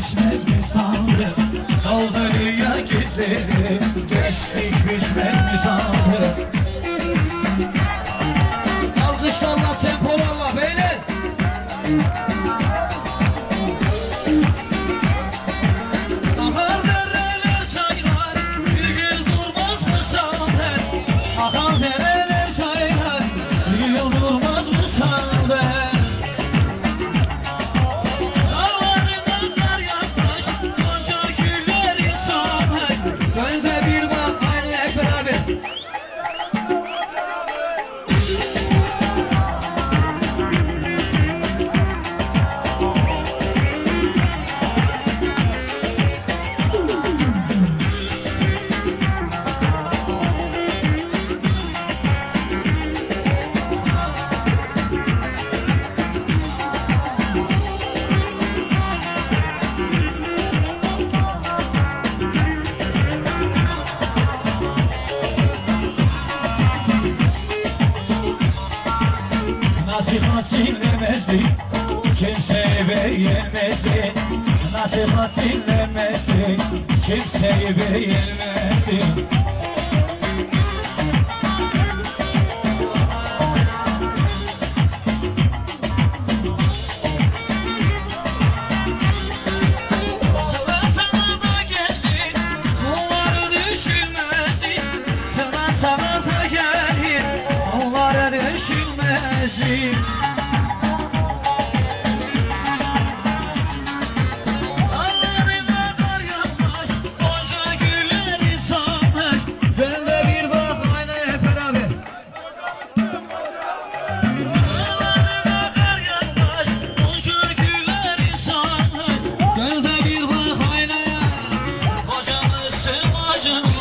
geçmez mi sandın? Soldu dünya güzeli, geçtik düşmez mi sandın? Alkışlarla, tempolarla beyler. Akar dereler çaylar, bir gün durmaz mı sandın? Akar dereler çaylar, bir gün durmaz mı sandın? Dağlarına kar yakmış, gonca güller insanlar. Gönlde bir bak, aynı hep beraber. Nasihat dinlemezdi, kimseyi beğenmezdi. Nasihat dinlemezdi, kimseyi beğenmezdi. Sana sana da geldin, onları düşünmezdi. Sana da geldin, onları düşünmezdi. Dağlarına kar yağmış, gonca güller solmuş. Gönlde bir bak, aynı hep beraber. Dağlarına kar yağmış, gonca güller solmuş. Gönlde bir bak, aynaya, kocamışsın kocaman.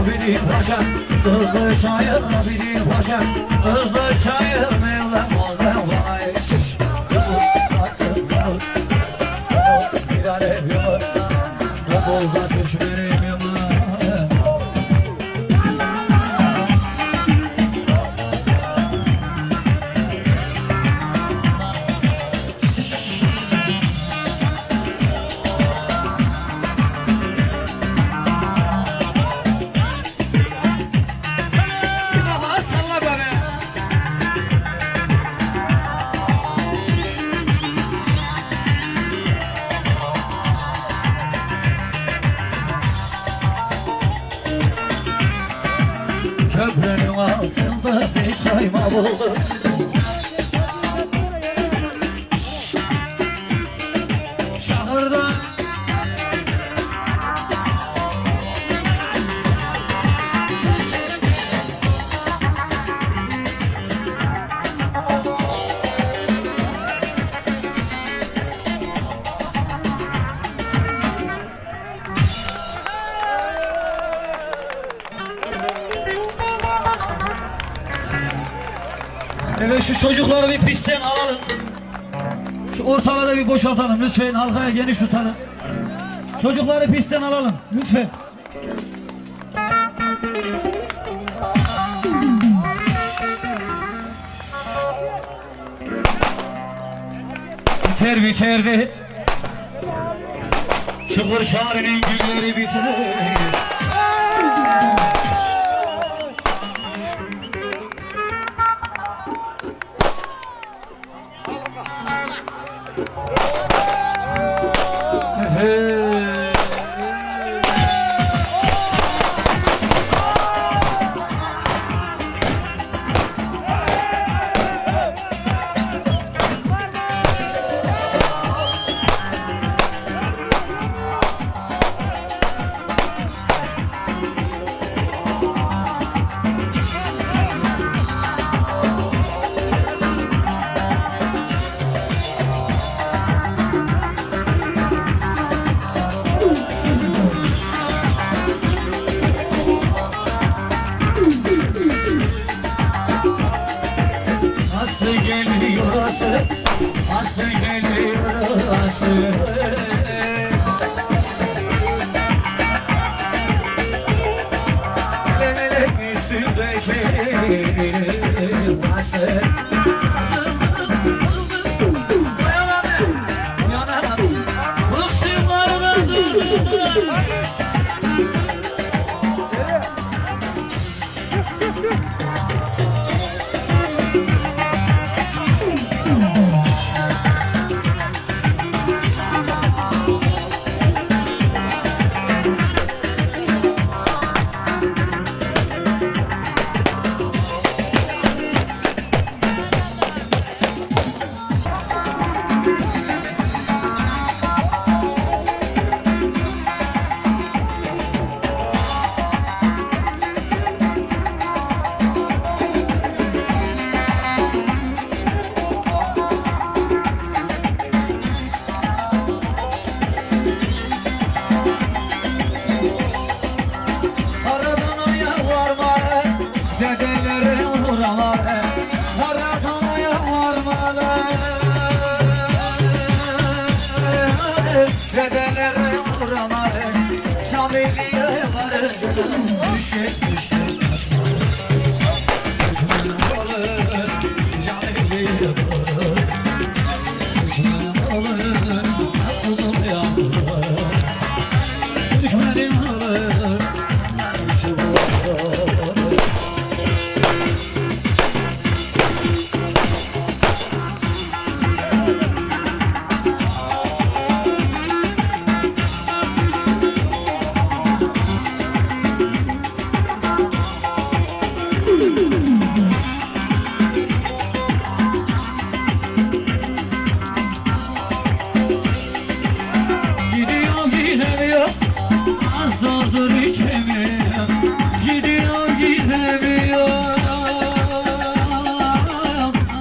Abidin Paşa, hızlı şair Abidin Paşa, hızlı şair Mevlam Allah vay. Bir alem yok, okulda seçmenim yok. Baba salla bana. Köprünün altında beş kayma buldum. Şahırda evet, şu çocukları bir pistten alalım. Şu ortalara bir boşaltalım lütfen, halkaya geniş tutalım. Çocukları pistten alalım lütfen. Biterdi. Şıkır şairinin gülleri biter. Aslı geliyor Aslı, Aslı geliyor Aslı. Melek üstündeki Aslı. Dedelere vuramadım, Şamili'ye varınca düşe düşmanım olur, Şamili'ye vurur. Düşmanım olur, kuzum yağmur. Düşmanım olur, senden vurur. Azlardır içemiyorum, gidiyor gidemiyorum.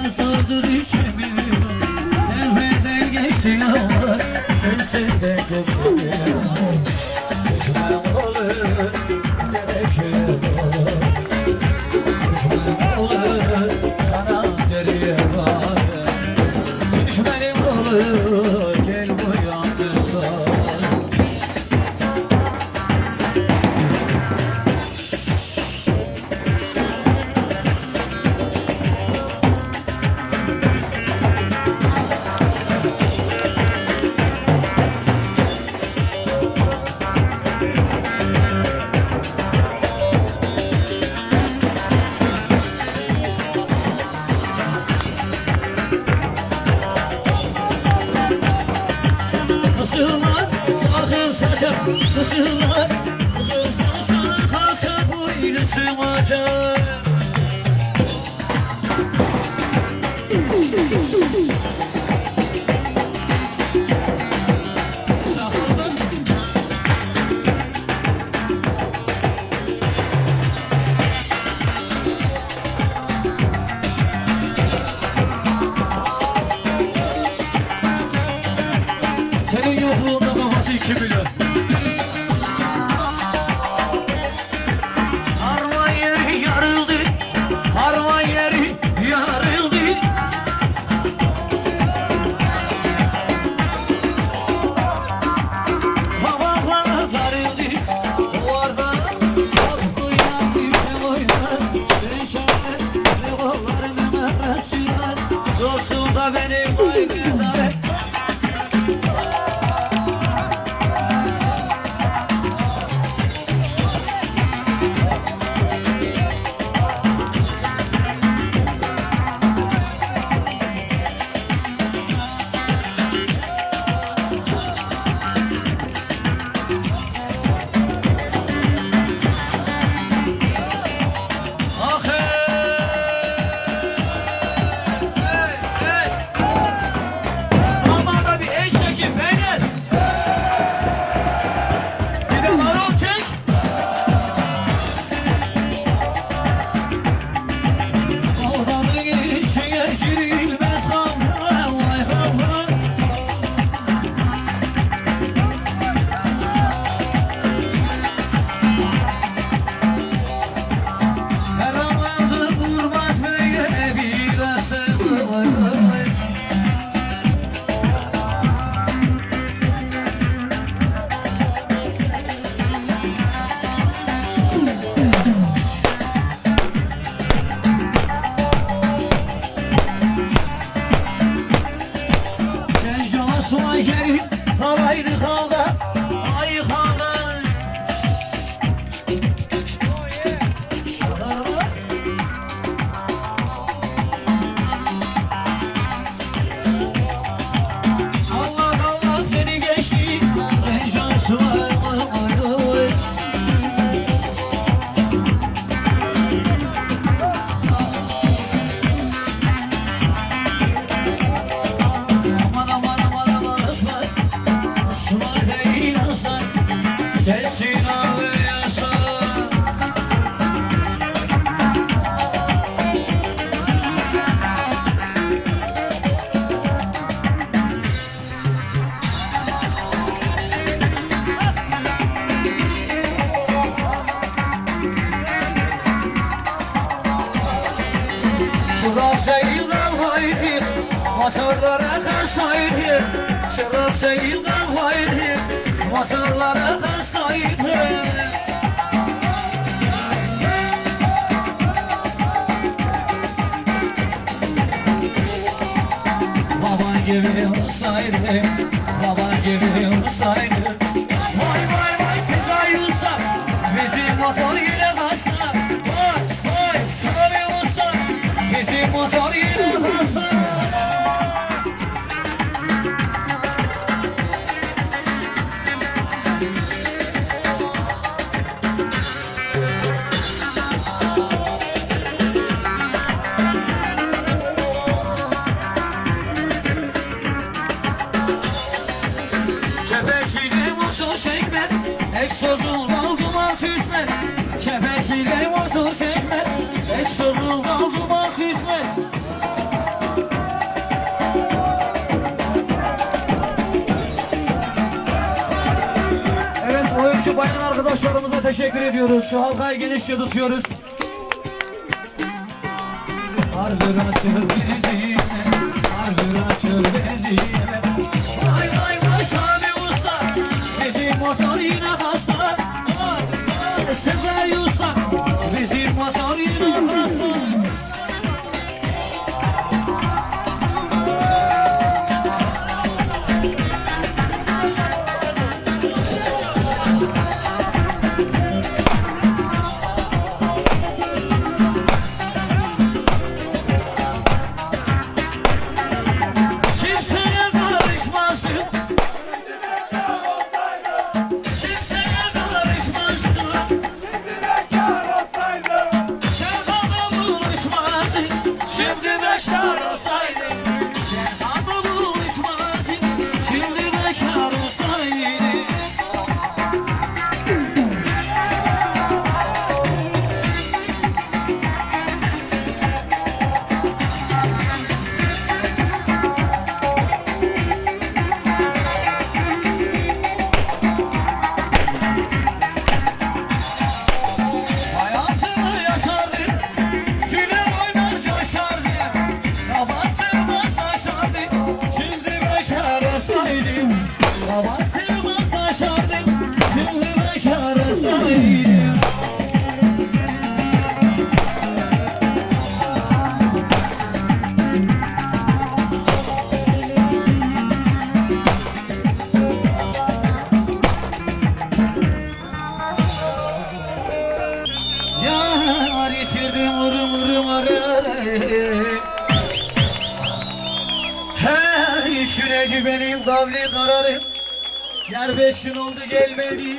Azlardır içemiyorum, sevmeden geçtin ama ben senden geçemiyorum. Düşman olur, gerekir olur. Düşman olur, sana deriye var. Düşmanım olur, gel bu yanımda. Kısırlar, sakın saçak, kısırlar. Bugün sana kalkacak bu iyilesin acayip. Senin yokluğunda kafası 2 milyon. Harman yeri yarıldı, harman yeri yarıldı. Baba bana sarıldı, duvarda çok uyandı, ben oynar. Ben şöyle ne kollarımın arasına, dostum da benim boynumda. Şırak şeyden haydi Masarlara karsaydı Şırak şeyden haydi Masarlara karsaydı Baban gibi olsaydı Baban gibi olsaydı Vay vay vay Sezai Usta Bizim motor yine hasta Vay vay Sami Usta Bizim motor yine hasta Kepekliğe motor çekmez Egzozundan duman tütmez Kepekliğe motor çekmez Egzozundan duman tütmez Evet oyuncu bayan arkadaşlarımıza teşekkür ediyoruz. Şu halkayı genişçe tutuyoruz. Hargıra sür bizi Hargıra sür bizi Vay vay vay Sami Usta Bizim motor yine hasta Vay vay Sezai Usta Bizim motor yine hasta Kimseye karışmazdım Kimseye karışmazdım Sevdada buluşmazdım Şimdi bekar olsaydım Sevdada buluşmazdım Şimdi bekar olsaydım Hayatımı yaşardım, güler oynar coşardım Babasımız taşardım, şimdi bekar olsaydım Babasımız taşardım, şimdi bekar olsaydım Yar içirdim vırım vırım ararı Her üç güneci benim kavli kararım Yar 5 gün oldu gelmedi